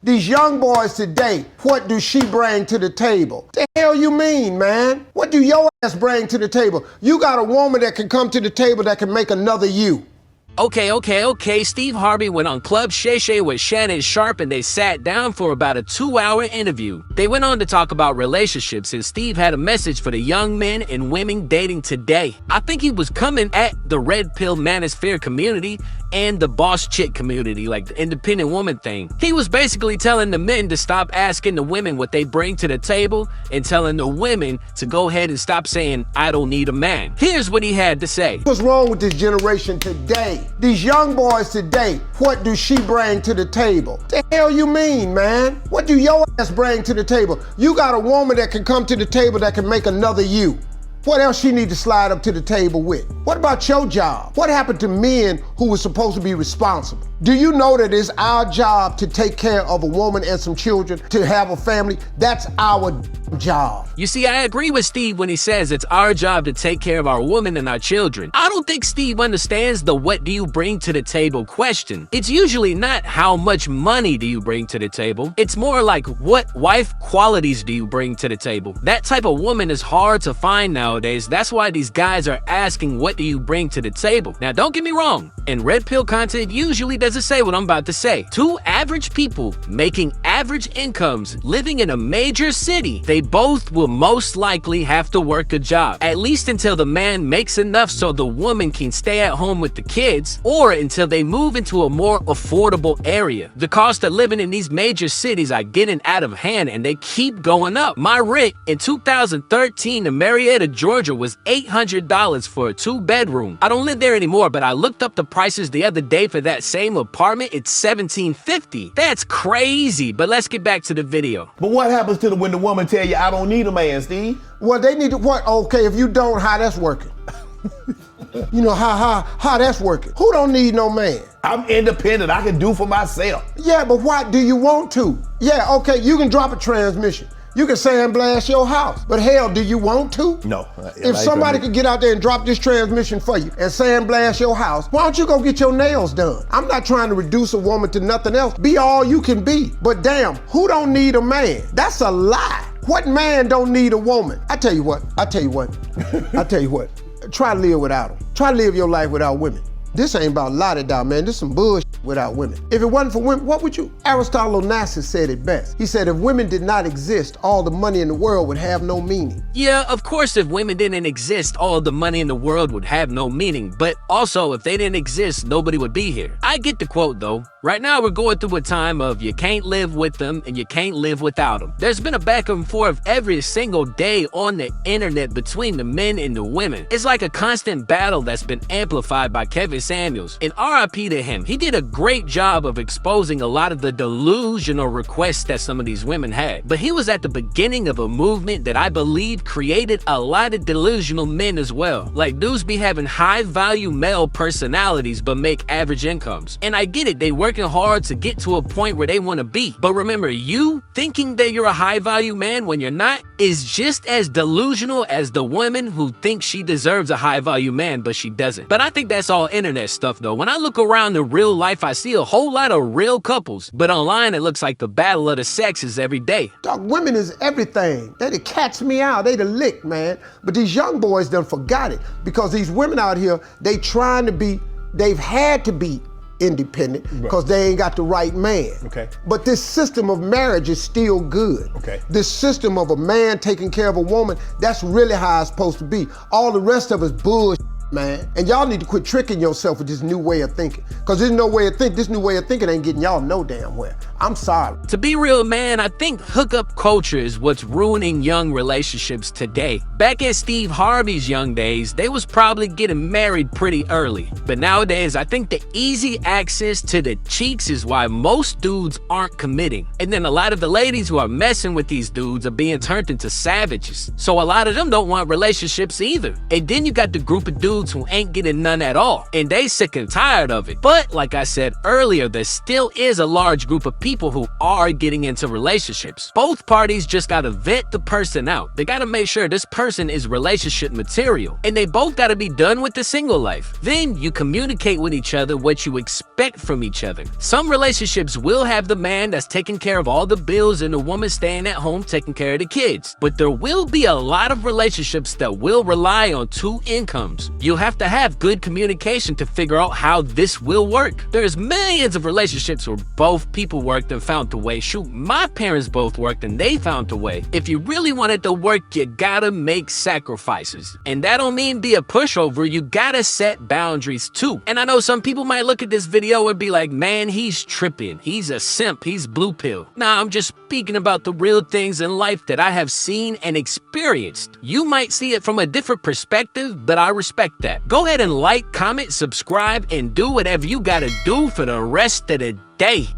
These young boys today, what do she bring to the table? The hell you mean, man? What do your ass bring to the table? You got a woman that can come to the table that can make another you. Okay. Steve Harvey went on Club Shay Shay with Shannon Sharpe and they sat down for about a 2-hour interview. They went on to talk about relationships and Steve had a message for the young men and women dating today. I think he was coming at the red pill Manosphere community and the boss chick community, like the independent woman thing. He was basically telling the men to stop asking the women what they bring to the table and telling the women to go ahead and stop saying, I don't need a man. Here's what he had to say. What's wrong with this generation today? These young boys today, what do she bring to the table? The hell you mean, man? What do your ass bring to the table? You got a woman that can come to the table that can make another you. What else she need to slide up to the table with? What about your job? What happened to men who were supposed to be responsible? Do you know that it's our job to take care of a woman and some children, to have a family? That's our job. You see, I agree with Steve when he says it's our job to take care of our women and our children. I don't think Steve understands the what do you bring to the table question. It's usually not how much money do you bring to the table. It's more like what wife qualities do you bring to the table. That type of woman is hard to find nowadays. That's why these guys are asking what do you bring to the table. Now don't get me wrong, in red pill content usually doesn't say what I'm about to say. Two average people making average incomes living in a major city, they both will most likely have to work a job, at least until the man makes enough so the woman can stay at home with the kids, or until they move into a more affordable area. The cost of living in these major cities are getting out of hand and they keep going up. My rent in 2013 in Marietta, Georgia was $800 for a 2-bedroom. I don't live there anymore, but I looked up the prices the other day for that same apartment. It's $1,750. That's crazy, but let's get back to the video. But what happens to when the woman tell you, I don't need a man, Steve? Well, they need to, what? Okay, if you don't, how that's working? You know, how that's working? Who don't need no man? I'm independent, I can do for myself. Yeah, but why do you want to? Yeah, okay, you can drop a transmission. You can sandblast your house, but hell, do you want to? No. If somebody could get out there and drop this transmission for you and sandblast your house, why don't you go get your nails done? I'm not trying to reduce a woman to nothing else. Be all you can be. But damn, who don't need a man? That's a lie. What man don't need a woman? I tell you what. Try to live without them. Try to live your life without women. This ain't about la-da-da, man. This some bullshit without women. If it wasn't for women, what would you? Aristotle Onassis said it best. He said, if women did not exist, all the money in the world would have no meaning. Yeah, of course, if women didn't exist, all the money in the world would have no meaning. But also, if they didn't exist, nobody would be here. I get the quote, though. Right now, we're going through a time of you can't live with them and you can't live without them. There's been a back and forth every single day on the internet between the men and the women. It's like a constant battle that's been amplified by Kevin Samuels. And RIP to him. He did a great job of exposing a lot of the delusional requests that some of these women had. But he was at the beginning of a movement that I believe created a lot of delusional men as well. Like dudes be having high value male personalities but make average incomes. And I get it, they working hard to get to a point where they want to be. But remember, you thinking that you're a high value man when you're not is just as delusional as the woman who thinks she deserves a high value man but she doesn't. But I think that's all internet stuff though. When I look around in real life, I see a whole lot of real couples, but online it looks like the battle of the sexes every day. Dog, women is everything. They the catch me out, they the lick, man. But these young boys done forgot it because these women out here, they've had to be independent because they ain't got the right man. Okay. But this system of marriage is still good. Okay. This system of a man taking care of a woman, that's really how it's supposed to be. All the rest of it's bullshit, man. And y'all need to quit tricking yourself with this new way of thinking. Because this new way of thinking ain't getting y'all no damn where. I'm sorry. To be real, man, I think hookup culture is what's ruining young relationships today. Back in Steve Harvey's young days, they was probably getting married pretty early. But nowadays, I think the easy access to the cheeks is why most dudes aren't committing. And then a lot of the ladies who are messing with these dudes are being turned into savages. So a lot of them don't want relationships either. And then you got the group of dudes dudes who ain't getting none at all, and they sick and tired of it. But like I said earlier, there still is a large group of people who are getting into relationships. Both parties just gotta vet the person out. They gotta make sure this person is relationship material, and they both gotta be done with the single life. Then you communicate with each other what you expect from each other. Some relationships will have the man that's taking care of all the bills and the woman staying at home taking care of the kids. But there will be a lot of relationships that will rely on two incomes. You'll have to have good communication to figure out how this will work. There's millions of relationships where both people worked and found a way. Shoot, my parents both worked and they found a way. If you really want it to work, you gotta make sacrifices. And that don't mean be a pushover, you gotta set boundaries too. And I know some people might look at this video and be like, man, he's tripping, he's a simp, he's blue pill. Nah, I'm just speaking about the real things in life that I have seen and experienced. You might see it from a different perspective, but I respect that. Go ahead and like, comment, subscribe, and do whatever you gotta do for the rest of the day.